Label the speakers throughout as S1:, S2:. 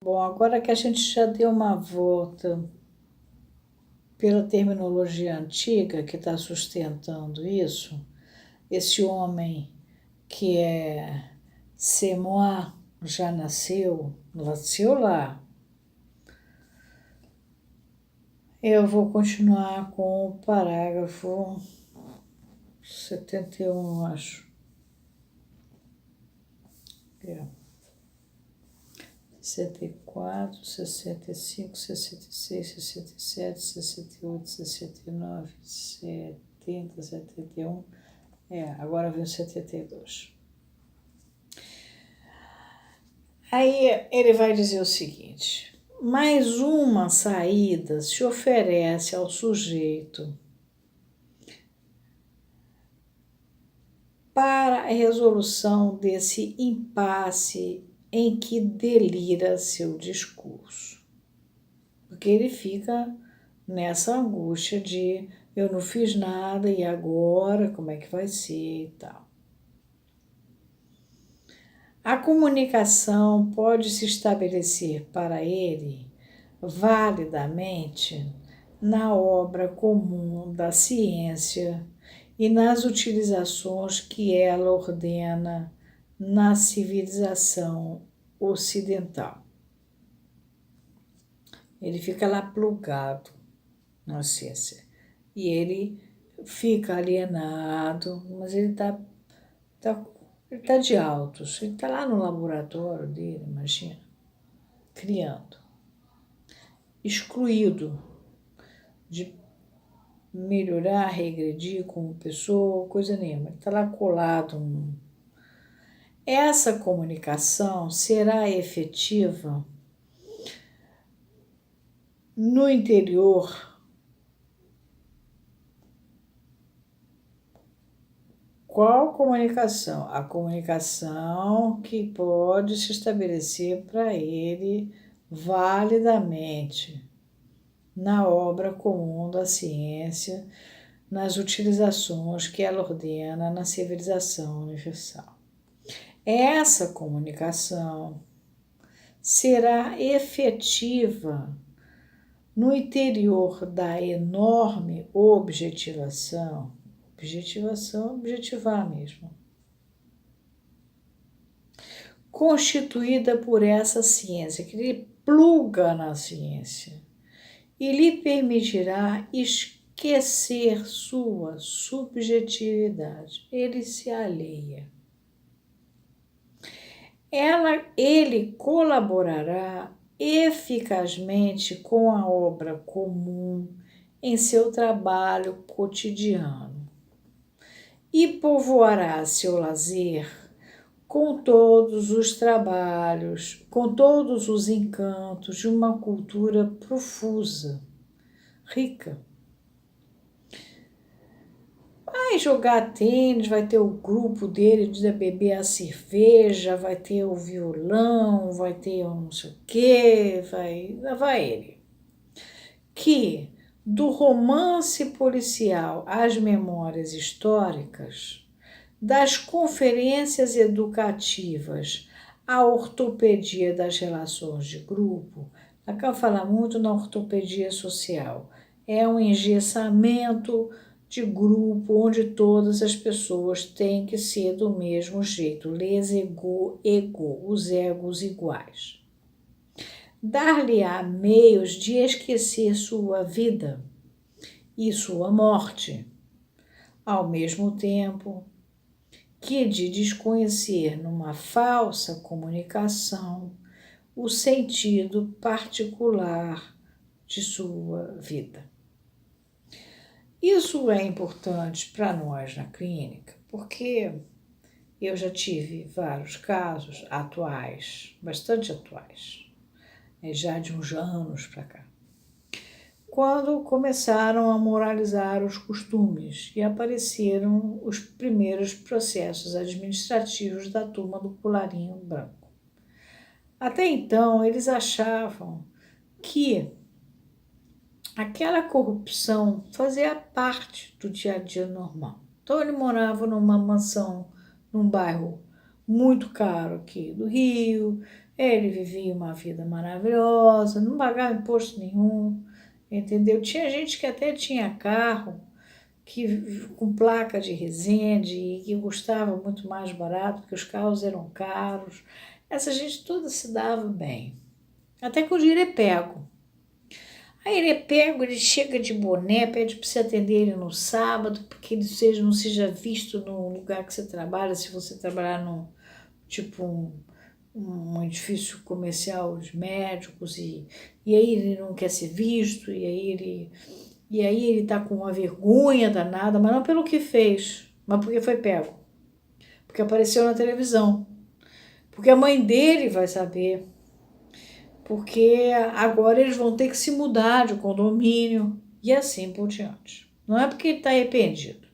S1: Bom, agora que a gente já deu uma volta pela terminologia antiga que está sustentando isso, esse homem que é Semois já nasceu lá. Eu vou continuar com o parágrafo 71, acho. É. 64, 65, 66, 67, 68, 69, 70, 71. Agora vem o 72. Aí ele vai dizer o seguinte: mais uma saída se oferece ao sujeito para a resolução desse impasse em que delira seu discurso. Porque ele fica nessa angústia de eu não fiz nada e agora como é que vai ser e tal. A comunicação pode se estabelecer para ele validamente na obra comum da ciência e nas utilizações que ela ordena na civilização ocidental. Ele fica lá plugado na ciência e ele fica alienado, mas ele tá de altos, ele está lá no laboratório dele, imagina, criando, excluído de melhorar, regredir como pessoa, coisa nenhuma. Ele está lá colado. Essa comunicação será efetiva no interior. Qual comunicação? A comunicação que pode se estabelecer para ele validamente na obra comum da ciência, nas utilizações que ela ordena na civilização universal. Essa comunicação será efetiva no interior da enorme objetivar mesmo, constituída por essa ciência, que ele pluga na ciência e lhe permitirá esquecer sua subjetividade. Ele se alheia. Ele colaborará eficazmente com a obra comum em seu trabalho cotidiano e povoará seu lazer com todos os trabalhos, com todos os encantos de uma cultura profusa, rica. Vai jogar tênis, vai ter o grupo dele de beber a cerveja, vai ter o violão, vai ter o não sei o quê, vai ele. Que do romance policial às memórias históricas, das conferências educativas à ortopedia das relações de grupo, acaba de falar muito na ortopedia social, é um engessamento de grupo onde todas as pessoas têm que ser do mesmo jeito, les ego, os egos iguais. Dar-lhe-á meios de esquecer sua vida e sua morte, ao mesmo tempo que de desconhecer numa falsa comunicação o sentido particular de sua vida. Isso é importante para nós na clínica, porque eu já tive vários casos atuais, bastante atuais, já de uns anos para cá, quando começaram a moralizar os costumes e apareceram os primeiros processos administrativos da turma do colarinho branco. Até então, eles achavam que aquela corrupção fazia parte do dia a dia normal. Então, ele morava numa mansão, num bairro muito caro aqui do Rio, Ele vivia uma vida maravilhosa, não pagava imposto nenhum, entendeu? Tinha gente que até tinha carro, que com placa de Resende e que custava muito mais barato, porque os carros eram caros. Essa gente toda se dava bem. Até que o dinheiro é pego. Aí ele é pego, ele chega de boné, pede para você atender ele no sábado, porque ele não seja visto no lugar que você trabalha, se você trabalhar num, tipo um edifício comercial de médicos, e aí ele não quer ser visto, e aí ele tá com uma vergonha danada, mas não pelo que fez, mas porque foi pego, porque apareceu na televisão, porque a mãe dele vai saber, porque agora eles vão ter que se mudar de condomínio e assim por diante. Não é porque ele está arrependido.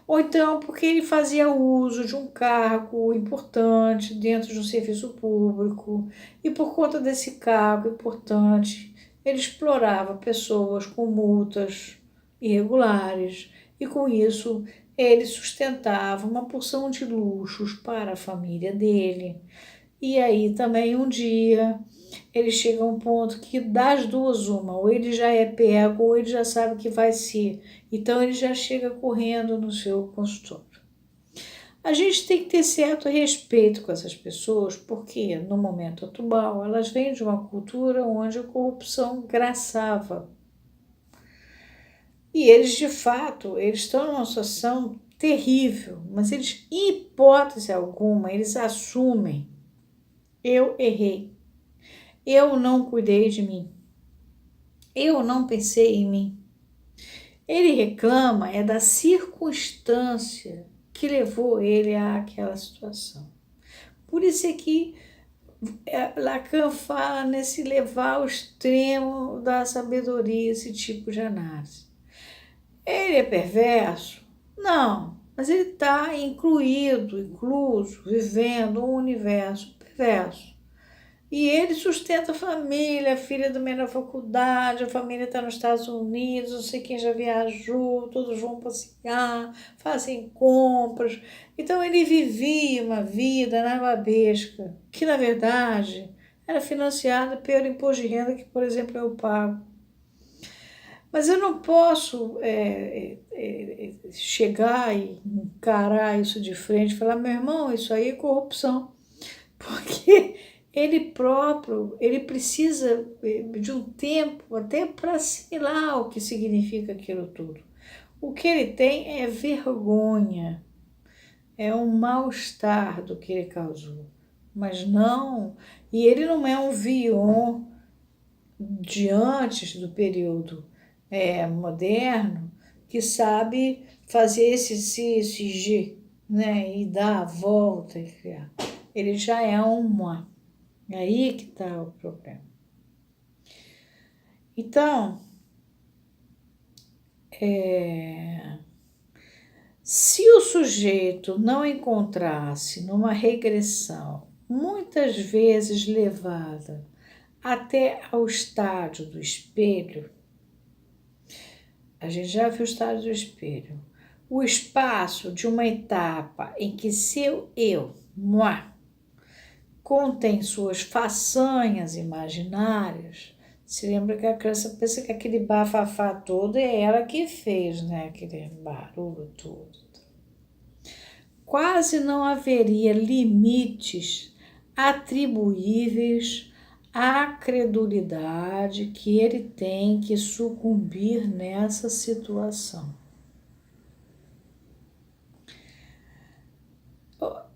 S1: Ou então porque ele fazia uso de um cargo importante dentro de um serviço público e por conta desse cargo importante ele explorava pessoas com multas irregulares e com isso ele sustentava uma porção de luxos para a família dele. E aí também um dia ele chega a um ponto que das duas uma, ou ele já é pego ou ele já sabe que vai ser. Então ele já chega correndo no seu consultório. A gente tem que ter certo respeito com essas pessoas, porque no momento atual elas vêm de uma cultura onde a corrupção graçava. E eles, de fato, eles estão numa situação terrível, mas eles, em hipótese alguma, eles assumem: eu errei, eu não cuidei de mim, eu não pensei em mim. Ele reclama da circunstância que levou ele àquela situação. Por isso é que Lacan fala nesse levar ao extremo da sabedoria esse tipo de análise. Ele é perverso? Não, mas ele está incluso, vivendo um universo perverso. E ele sustenta a família, a filha do meio da faculdade, a família está nos Estados Unidos, não sei quem já viajou, todos vão passear, fazem compras. Então ele vivia uma vida nababesca, que na verdade era financiada pelo imposto de renda que, por exemplo, eu pago. Mas eu não posso chegar e encarar isso de frente e falar: meu irmão, isso aí é corrupção. Porque ele próprio, ele precisa de um tempo até para assimilar o que significa aquilo tudo. O que ele tem é vergonha, é um mal-estar do que ele causou. Mas não, e ele não é um Vion de antes do período moderno que sabe fazer esse exercício, né, e dar a volta e criar. Ele já é uma. É aí que está o problema. Então, se o sujeito não encontrasse numa regressão, muitas vezes levada até ao estádio do espelho, a gente já viu o estádio do espelho, o espaço de uma etapa em que seu eu, moi, contém suas façanhas imaginárias. Se lembra que a criança pensa que aquele bafafá todo é ela que fez, né? Aquele barulho todo. Quase não haveria limites atribuíveis à credulidade que ele tem que sucumbir nessa situação.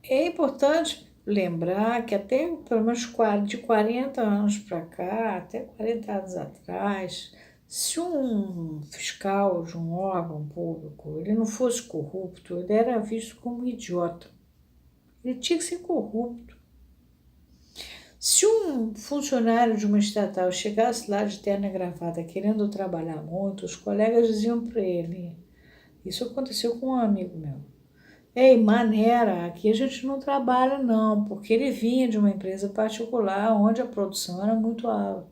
S1: É importante lembrar que até pelo menos de 40 anos para cá, até 40 anos atrás, se um fiscal de um órgão público ele não fosse corrupto, ele era visto como idiota. Ele tinha que ser corrupto. Se um funcionário de uma estatal chegasse lá de terno e gravata querendo trabalhar muito, os colegas diziam para ele, isso aconteceu com um amigo meu: ei, maneira, aqui a gente não trabalha não, porque ele vinha de uma empresa particular onde a produção era muito alta.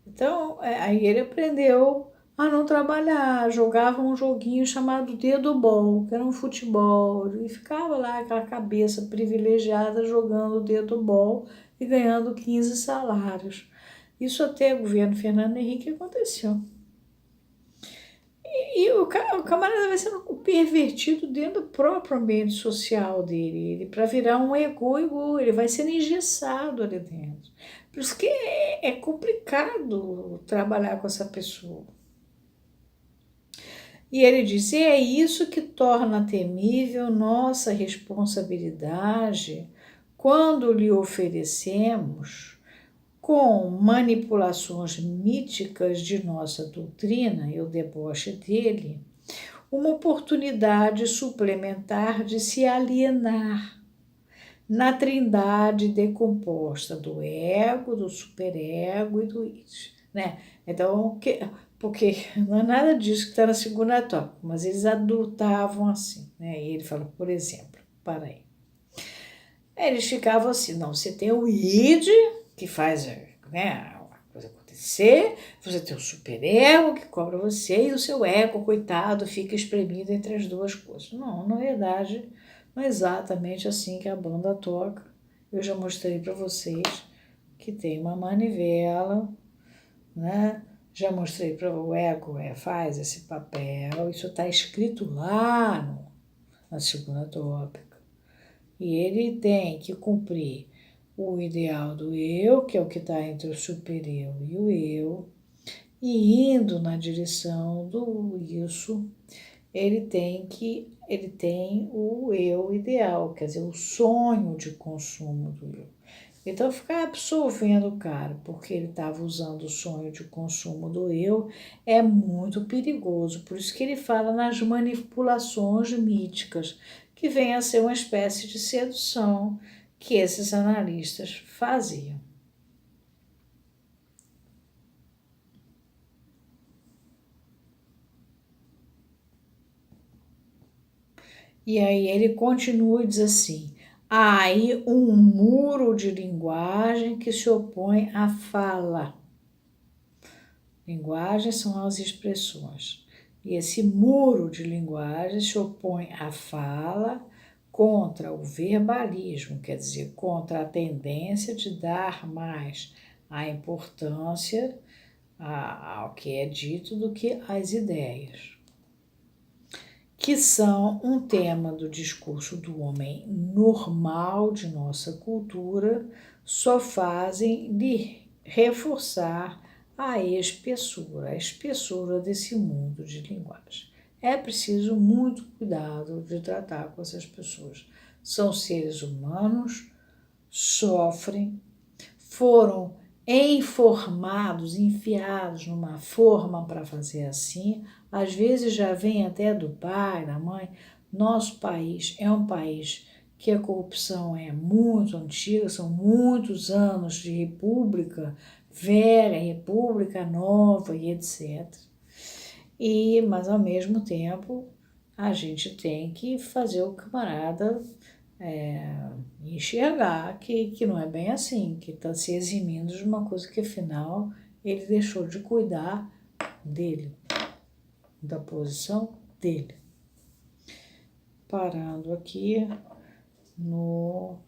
S1: Então, aí ele aprendeu a não trabalhar, jogava um joguinho chamado dedo-bol, que era um futebol, e ficava lá aquela cabeça privilegiada jogando dedo-bol e ganhando 15 salários. Isso até o governo Fernando Henrique aconteceu. E o camarada vai sendo pervertido dentro do próprio ambiente social dele, ele para virar um ego, ele vai sendo engessado ali dentro. Por isso que é complicado trabalhar com essa pessoa. E ele diz: é isso que torna temível nossa responsabilidade quando lhe oferecemos, com manipulações míticas de nossa doutrina e o deboche dele, uma oportunidade suplementar de se alienar na trindade decomposta do ego, do superego e do id, né? Então, porque não é nada disso que está na segunda tópica, mas eles adotavam assim, né? E ele fala, por exemplo, para aí. Eles ficavam assim, não, você tem o id, que faz, né, a coisa acontecer, você tem o superego que cobra você e o seu ego, coitado, fica espremido entre as duas coisas. Não, na verdade, não é exatamente assim que a banda toca. Eu já mostrei para vocês que tem uma manivela, né? Já mostrei para o ego, faz esse papel, isso está escrito lá na segunda tópica. E ele tem que cumprir o ideal do eu, que é o que está entre o supereu e o eu, e indo na direção do isso, ele tem o eu ideal, quer dizer, o sonho de consumo do eu. Então, ficar absolvendo o cara porque ele estava usando o sonho de consumo do eu é muito perigoso. Por isso que ele fala nas manipulações míticas, que vem a ser uma espécie de sedução que esses analistas faziam. E aí ele continua e diz assim: há aí um muro de linguagem que se opõe à fala. Linguagem são as expressões. E esse muro de linguagem se opõe à fala contra o verbalismo, quer dizer, contra a tendência de dar mais a importância ao que é dito do que às ideias, que são um tema do discurso do homem normal de nossa cultura, só fazem de reforçar a espessura desse mundo de linguagem. É preciso muito cuidado de tratar com essas pessoas. São seres humanos, sofrem, foram informados, enfiados numa forma para fazer assim, às vezes já vem até do pai, da mãe. Nosso país é um país que a corrupção é muito antiga, são muitos anos de república velha, república nova e etc. Mas ao mesmo tempo a gente tem que fazer o camarada enxergar que não é bem assim, que está se eximindo de uma coisa que afinal ele deixou de cuidar dele, da posição dele. Parando aqui no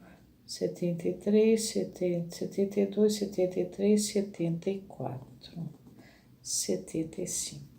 S1: 73, 72, 73, 74, 75.